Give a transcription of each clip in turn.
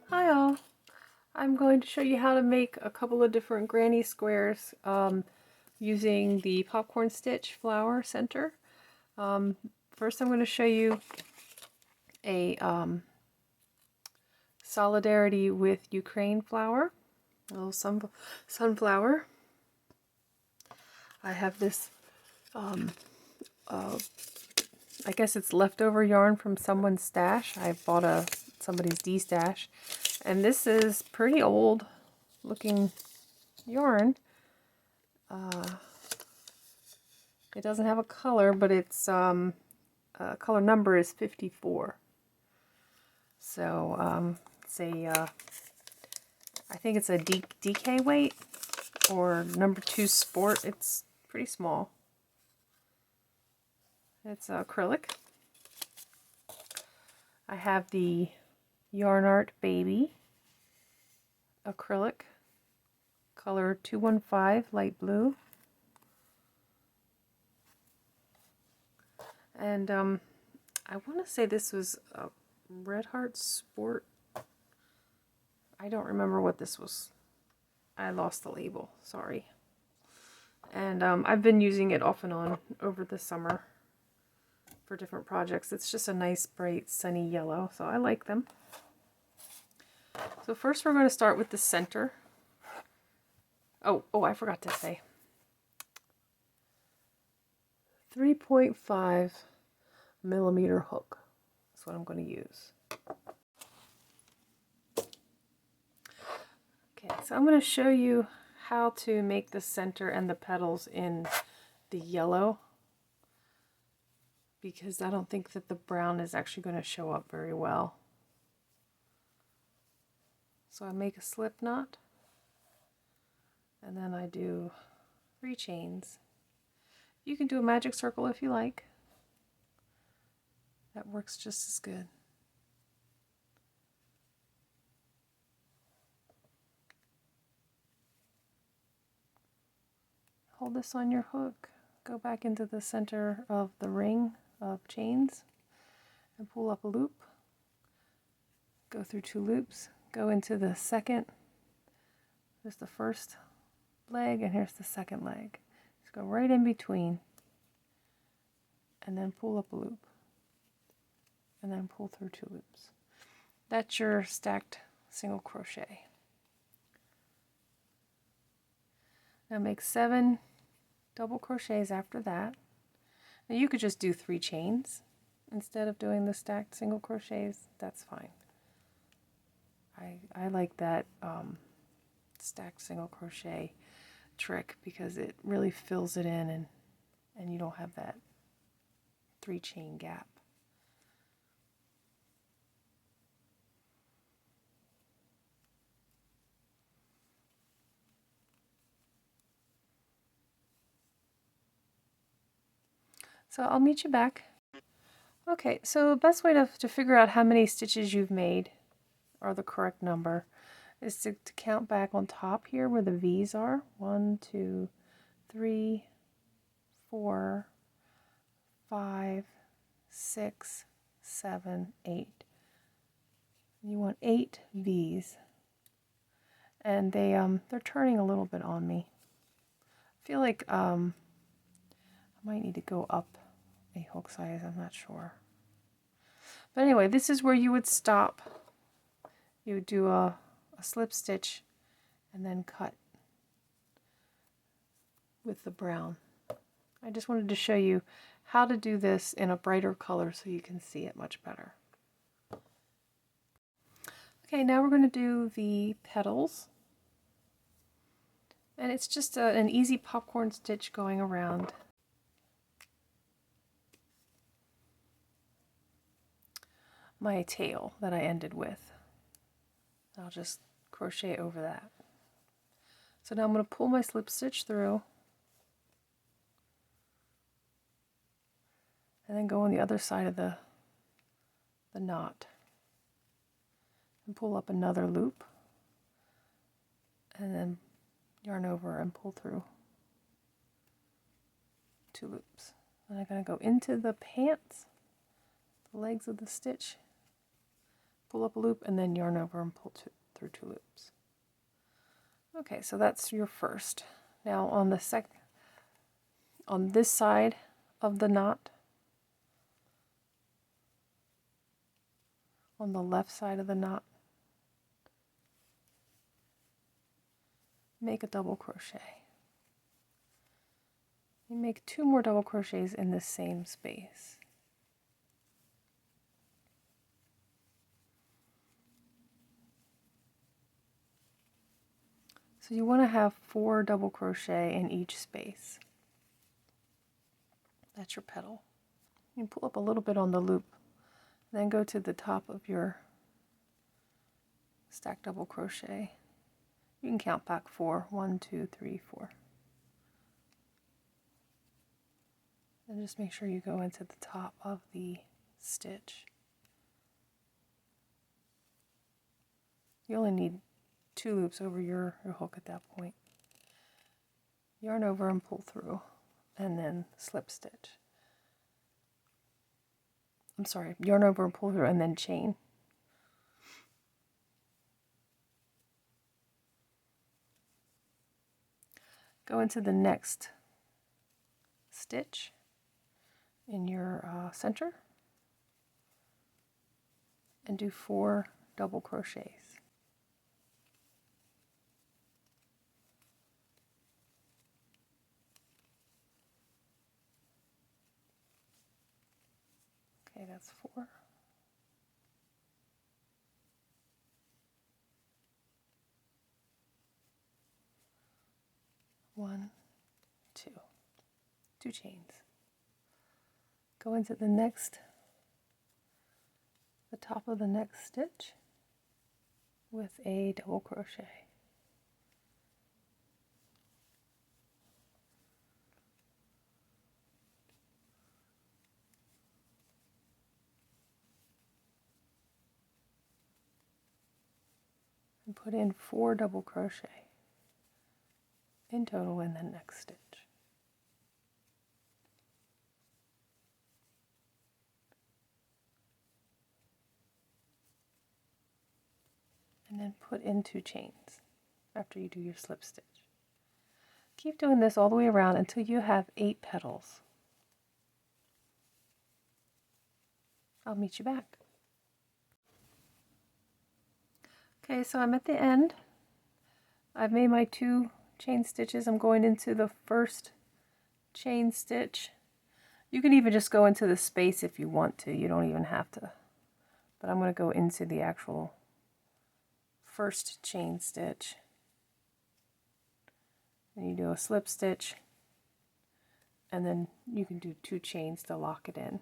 Hi all! I'm going to show you how to make a couple of different granny squares using the popcorn stitch flower center. First I'm going to show you a solidarity with Ukraine flower, a little sunflower. I have this, I guess it's leftover yarn from someone's stash. I bought somebody's D-stash. And this is pretty old looking yarn. It doesn't have a color, but its color number is 54. So it's a, I think it's a DK weight or number 2 sport. It's pretty small. It's acrylic. I have the Yarn Art Baby acrylic, color 215, light blue. And I want to say this was a Red Heart Sport. I don't remember what this was. I lost the label, sorry. And I've been using it off and on over the summer for different projects. It's just a nice, bright, sunny yellow, so I like them. So first we're going to start with the center. Oh, I forgot to say. 3.5 millimeter hook. That's what I'm going to use. Okay, so I'm going to show you how to make the center and the petals in the yellow, because I don't think that the brown is actually going to show up very well. So I make a slip knot, and then I do 3 chains. You can do a magic circle if you like. That works just as good. Hold this on your hook, go back into the center of the ring of chains and pull up a loop. Go through 2 loops, go into the second. There's the first leg and here's the second leg. Just go right in between and then pull up a loop and then pull through 2 loops. That's your stacked single crochet. Now make 7 double crochets after that. Now you could just do 3 chains instead of doing the stacked single crochets. That's fine. I like that stacked single crochet trick because it really fills it in and you don't have that 3 chain gap. So I'll meet you back. Okay, so the best way to figure out how many stitches you've made, or the correct number, is to count back on top here where the V's are. 1, 2, 3, 4, 5, 6, 7, 8. You want 8 V's. And they're turning a little bit on me. I feel like I might need to go up a hook size, I'm not sure. But anyway, this is where you would stop. You would do a slip stitch and then cut with the brown. I just wanted to show you how to do this in a brighter color so you can see it much better. Okay, now we're going to do the petals. And it's just an easy popcorn stitch going around. My tail that I ended with. I'll just crochet over that. So now I'm going to pull my slip stitch through and then go on the other side of the knot and pull up another loop and then yarn over and pull through 2 loops. And I'm going to go into the pants, the legs of the stitch, pull up a loop, and then yarn over and pull through 2 loops. Okay, so that's your first. Now on the on this side of the knot, on the left side of the knot, make a double crochet. You make 2 more double crochets in the same space. So you want to have 4 double crochet in each space. That's your petal. You can pull up a little bit on the loop, then go to the top of your stacked double crochet. You can count back 4. 1, 2, 3, 4. And just make sure you go into the top of the stitch. You only need 2 loops over your hook at that point. Yarn over and pull through, and then slip stitch. I'm sorry, yarn over and pull through, and then chain. Go into the next stitch in your center and do 4 double crochets. Okay, that's 4. One, 2. 2 chains. Go into the top of the next stitch with a double crochet. And put in 4 double crochet in total in the next stitch. And then put in 2 chains after you do your slip stitch. Keep doing this all the way around until you have 8 petals. I'll meet you back. Okay, so I'm at the end. I've made my 2 chain stitches. I'm going into the first chain stitch. You can even just go into the space if you want to. You don't even have to. But I'm going to go into the actual first chain stitch. And you do a slip stitch, and then you can do 2 chains to lock it in.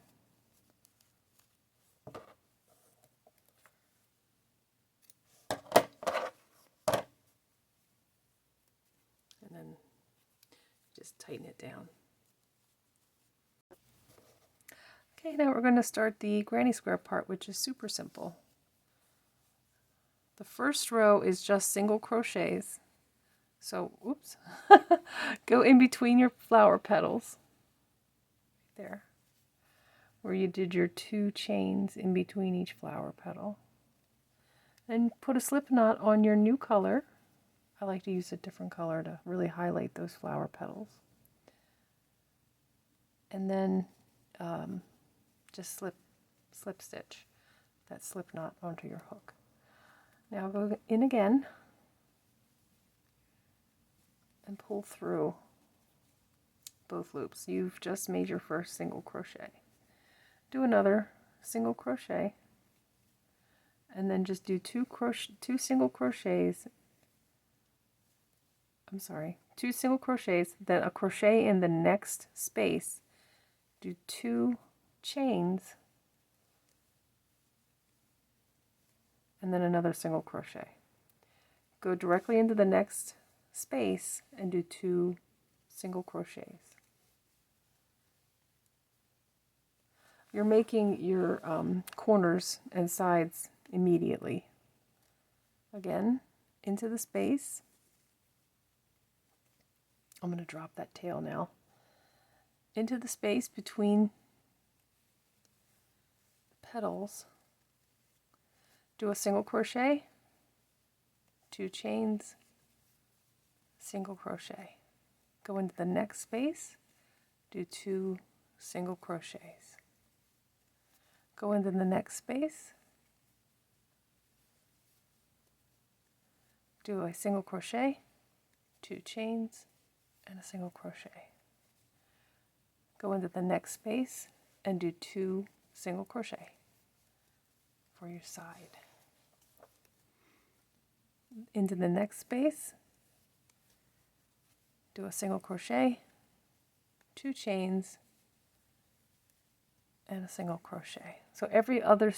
And then just tighten it down. Okay, now we're going to start the granny square part, which is super simple. The first row is just single crochets. So, oops, go in between your flower petals, there, where you did your 2 chains in between each flower petal. And put a slip knot on your new color. I like to use a different color to really highlight those flower petals. And then just slip stitch that slip knot onto your hook. Now go in again and pull through both loops. You've just made your first single crochet. Do another single crochet, and then just do 2 single crochets. I'm sorry, 2 single crochets, then a crochet in the next space. Do 2 chains, and then another single crochet. Go directly into the next space and do 2 single crochets. You're making your corners and sides immediately. Again, into the space. I'm going to drop that tail now. Into the space between the petals. do a single crochet, 2 chains, single crochet. Go into the next space, do 2 single crochets. Go into the next space, do a single crochet, 2 chains, and a single crochet. Go into the next space and do 2 single crochet for your side. Into the next space, do a single crochet, 2 chains, and a single crochet. So every other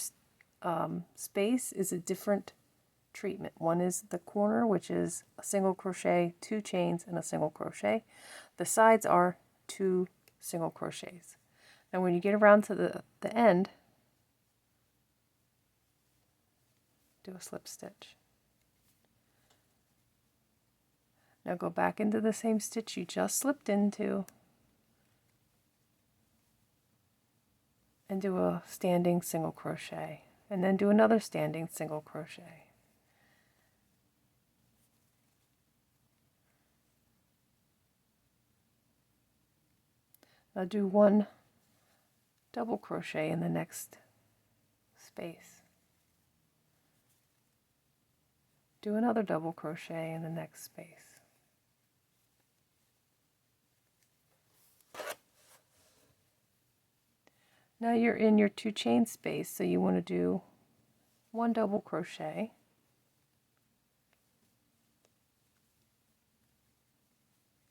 space is a different treatment. One is the corner, which is a single crochet, 2 chains, and a single crochet. The sides are 2 single crochets. Now when you get around to the end, do a slip stitch. Now go back into the same stitch you just slipped into and do a standing single crochet, and then do another standing single crochet. Now do 1 double crochet in the next space. Do another double crochet in the next space. Now you're in your 2 chain space, so you want to do 1 double crochet,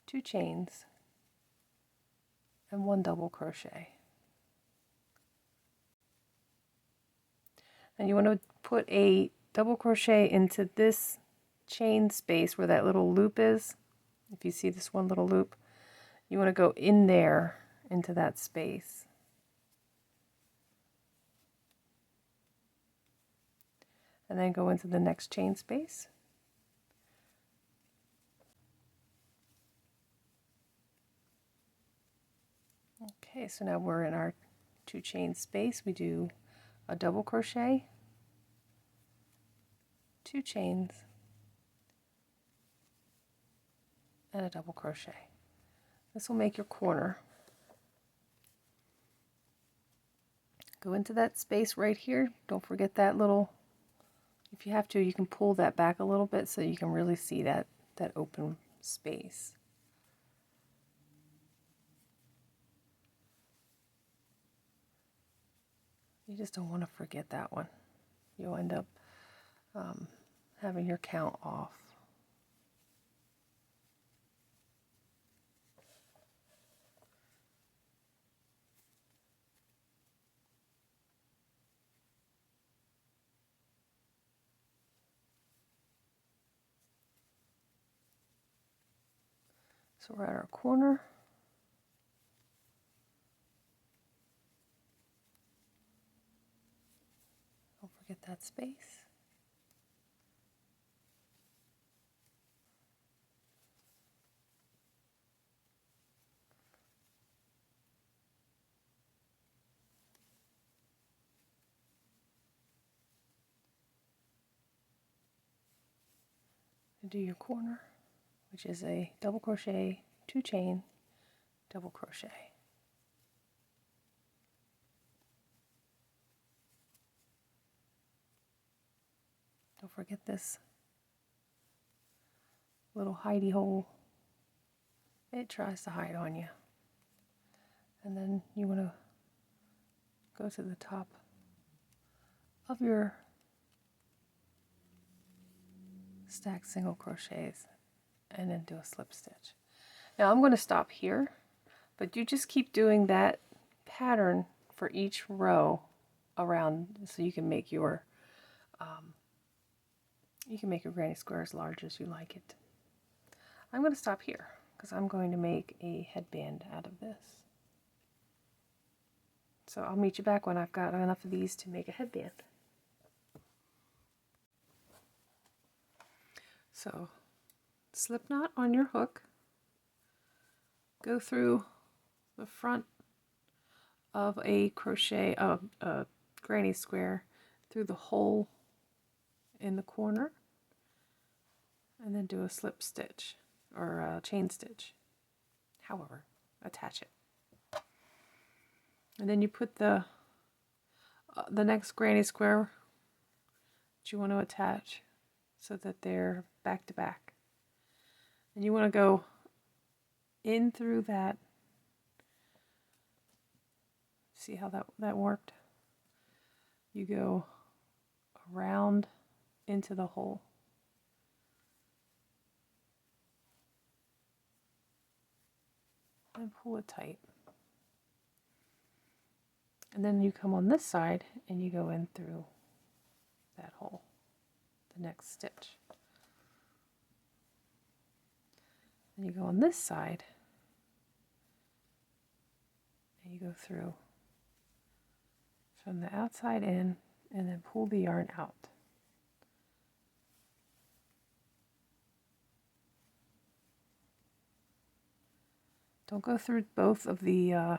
2 chains, and 1 double crochet. And you want to put a double crochet into this chain space where that little loop is. If you see this one little loop, you want to go in there into that space. And then go into the next chain space. Okay, so now we're in our 2 chain space. We do a double crochet, 2 chains, and a double crochet. This will make your corner. Go into that space right here. Don't forget that little, if you have to, you can pull that back a little bit so you can really see that open space. You just don't want to forget that one. You'll end up having your count off. So we're at our corner. Don't forget that space. And do your corner, which is a double crochet, 2 chain, double crochet. Don't forget this little hidey hole. It tries to hide on you. And then you want to go to the top of your stacked single crochets and then do a slip stitch. Now I'm going to stop here, but you just keep doing that pattern for each row around, so you can make your granny square as large as you like it. I'm going to stop here because I'm going to make a headband out of this. So I'll meet you back when I've got enough of these to make a headband. So slip knot on your hook, go through the front of a crochet, a granny square, through the hole in the corner, and then do a slip stitch or a chain stitch. However, attach it. And then you put the next granny square that you want to attach so that they're back to back. And you want to go in through that. See how that worked? You go around into the hole. And pull it tight. And then you come on this side and you go in through that hole, the next stitch. Then you go on this side and you go through from the outside in and then pull the yarn out. Don't go through both of the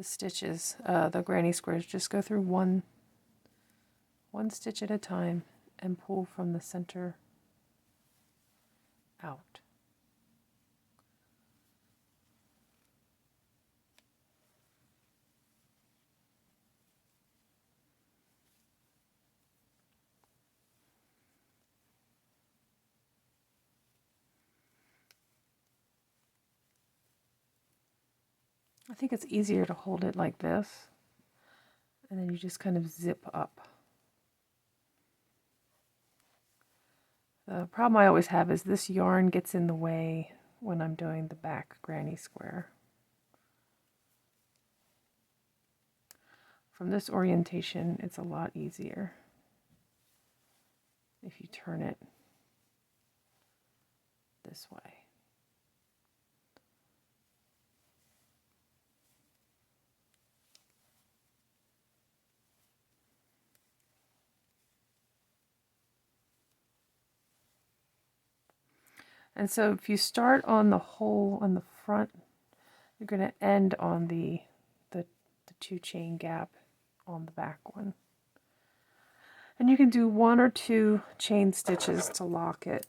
stitches, the granny squares. Just go through one stitch at a time and pull from the center out. I think it's easier to hold it like this, and then you just kind of zip up. The problem I always have is this yarn gets in the way when I'm doing the back granny square. From this orientation, it's a lot easier if you turn it this way. And so if you start on the hole on the front, you're going to end on the 2 chain gap on the back one. And you can do 1 or 2 chain stitches to lock it.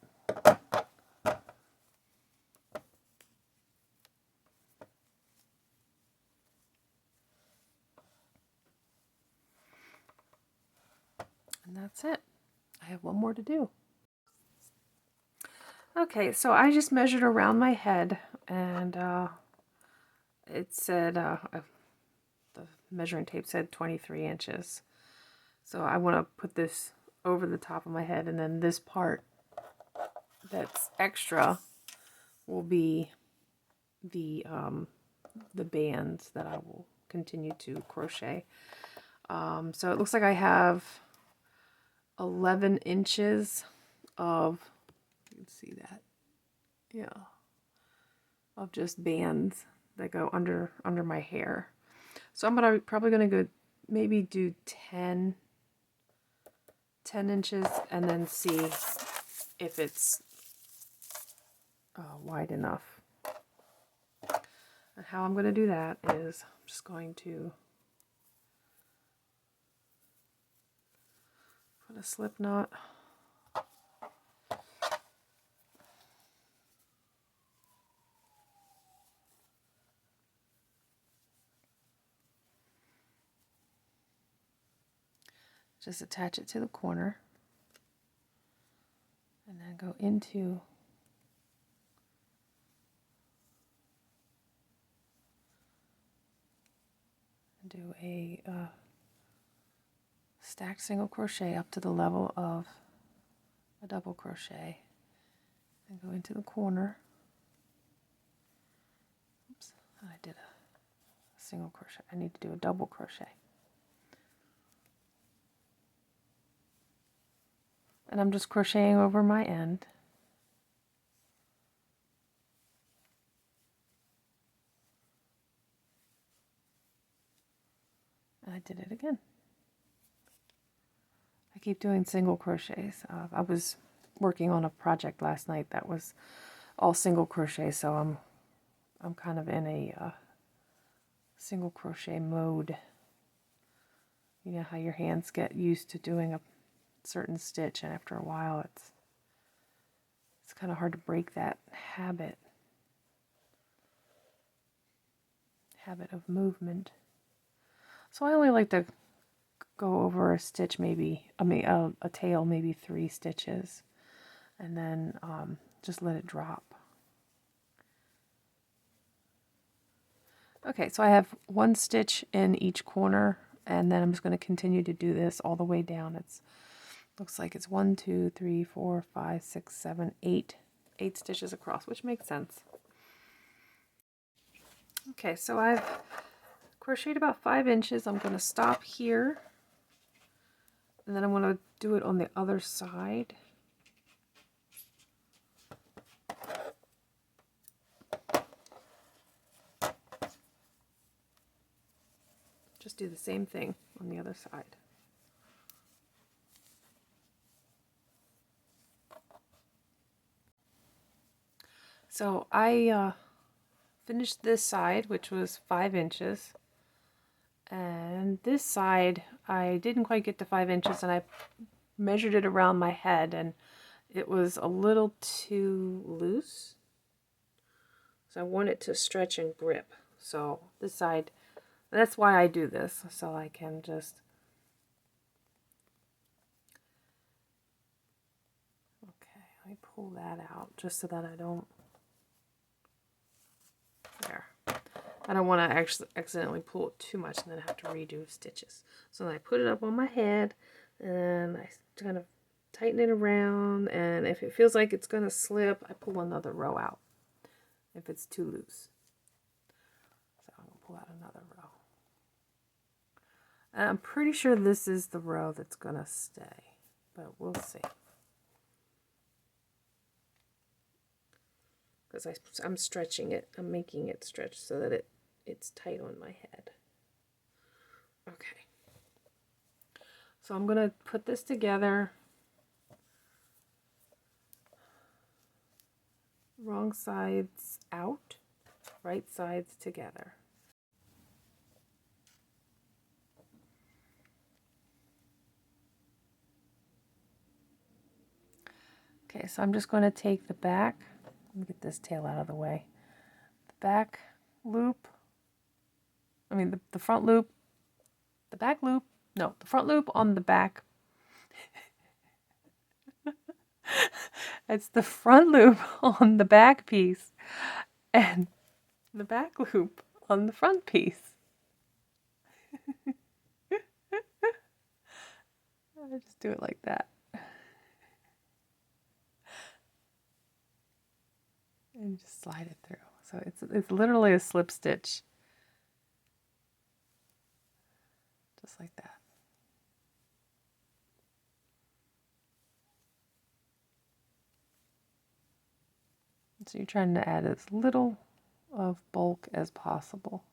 And that's it. I have one more to do. Okay, so I just measured around my head, and it said, the measuring tape said 23 inches. So I want to put this over the top of my head, and then this part that's extra will be the bands that I will continue to crochet. So it looks like I have 11 inches of, you can see that, yeah, of just bands that go under my hair. So I'm probably gonna go maybe do 10 inches and then see if it's wide enough. And how I'm going to do that is I'm just going to put a slip knot just attach it to the corner and then go into and do a stacked single crochet up to the level of a double crochet and go into the corner. Oops, I did a single crochet. I need to do a double crochet. And I'm just crocheting over my end. And I did it again. I keep doing single crochets. I was working on a project last night that was all single crochet, so I'm kind of in a single crochet mode. You know how your hands get used to doing certain stitch, and after a while it's kind of hard to break that habit of movement. So I only like to go over a stitch, maybe, a tail, maybe 3 stitches, and then just let it drop. Okay, so I have 1 stitch in each corner, and then I'm just going to continue to do this all the way down. It's looks like it's 1, 2, 3, 4, 5, 6, 7, 8 stitches across, which makes sense. Okay, so I've crocheted about 5 inches. I'm going to stop here, and then I'm going to do it on the other side. Just do the same thing on the other side. So I finished this side, which was 5 inches, and this side I didn't quite get to 5 inches, and I measured it around my head, and it was a little too loose, so I want it to stretch and grip. So this side, that's why I do this, so I can just let me pull that out just so that I don't, there. I don't want to actually accidentally pull it too much and then have to redo stitches. So then I put it up on my head and I kind of tighten it around, and if it feels like it's going to slip, I pull another row out if it's too loose. So I'm going to pull out another row. And I'm pretty sure this is the row that's going to stay, but we'll see. Because I'm stretching it, I'm making it stretch so that it's tight on my head. Okay. So I'm going to put this together. Wrong sides out, right sides together. Okay, so I'm just going to take the back, let me get this tail out of the way, the back loop, the front loop, the back loop, no, the front loop on the back. It's the front loop on the back piece and the back loop on the front piece. I just do it like that. And just slide it through. So it's literally a slip stitch. Just like that. So you're trying to add as little of bulk as possible.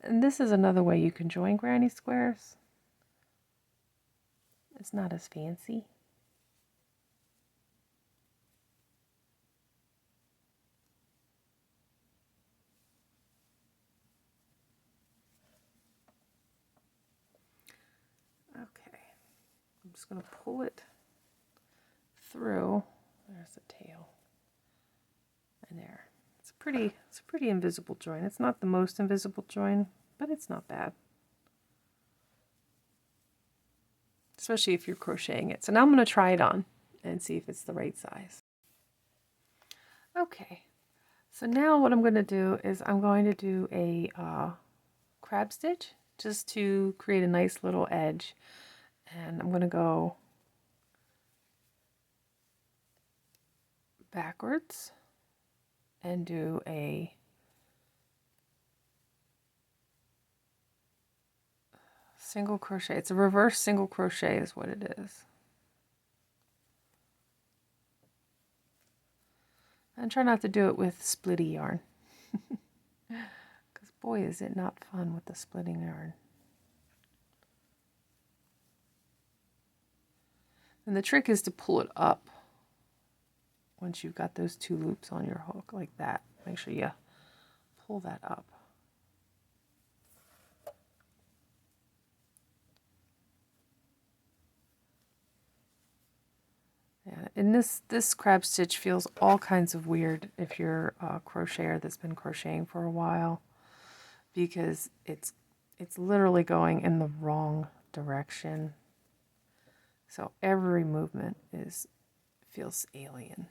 And this is another way you can join granny squares. It's not as fancy. Okay, I'm just going to pull it through. There's the tail. And there. It's a pretty invisible join. It's not the most invisible join, but it's not bad. Especially if you're crocheting it. So now I'm going to try it on and see if it's the right size. Okay, so now what I'm going to do is I'm going to do a crab stitch just to create a nice little edge. And I'm going to go backwards and do a single crochet. It's a reverse single crochet is what it is. And try not to do it with splitty yarn. Because boy is it not fun with the splitting yarn. And the trick is to pull it up once you've got those 2 loops on your hook like that. Make sure you pull that up. Yeah, and this crab stitch feels all kinds of weird if you're a crocheter that's been crocheting for a while, because it's literally going in the wrong direction. So every movement feels alien.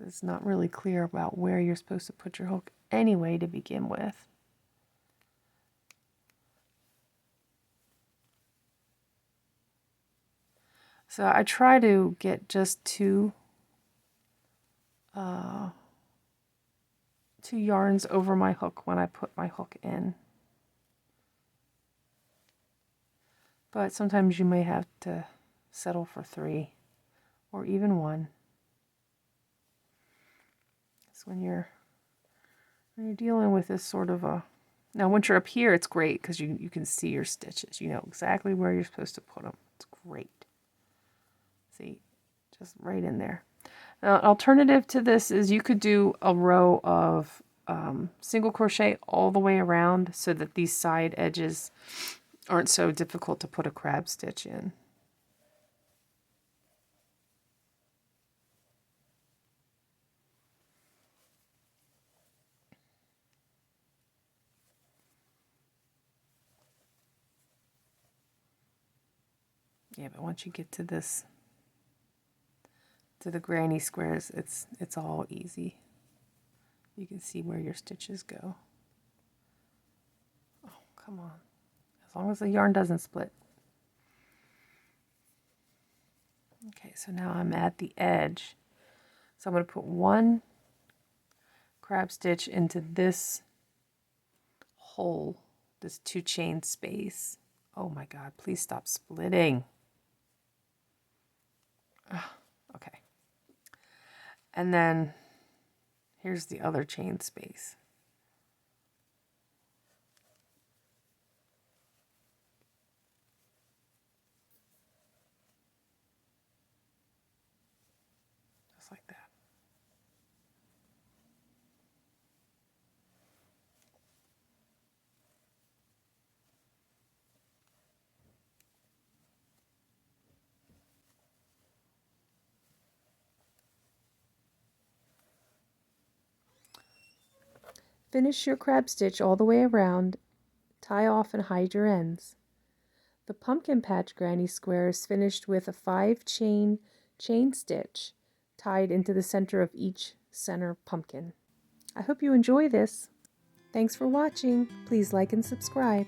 It's not really clear about where you're supposed to put your hook anyway to begin with. So I try to get just two yarns over my hook when I put my hook in. But sometimes you may have to settle for 3 or even 1. So when you're dealing with this sort of a... Now once you're up here, it's great because you can see your stitches. You know exactly where you're supposed to put them. It's great. See, just right in there. Now, an alternative to this is you could do a row of single crochet all the way around so that these side edges aren't so difficult to put a crab stitch in. Yeah, but once you get to this, to the granny squares, it's all easy. You can see where your stitches go. Oh, come on. As long as the yarn doesn't split. Okay, so now I'm at the edge. So I'm going to put 1 crab stitch into this hole, this 2 chain space. Oh my God, please stop splitting. Ugh, okay. And then here's the other chain space. Just like that. Finish your crab stitch all the way around, tie off and hide your ends. The pumpkin patch granny square is finished with a 5 chain stitch tied into the center of each center pumpkin. I hope you enjoy this. Thanks for watching. Please like and subscribe.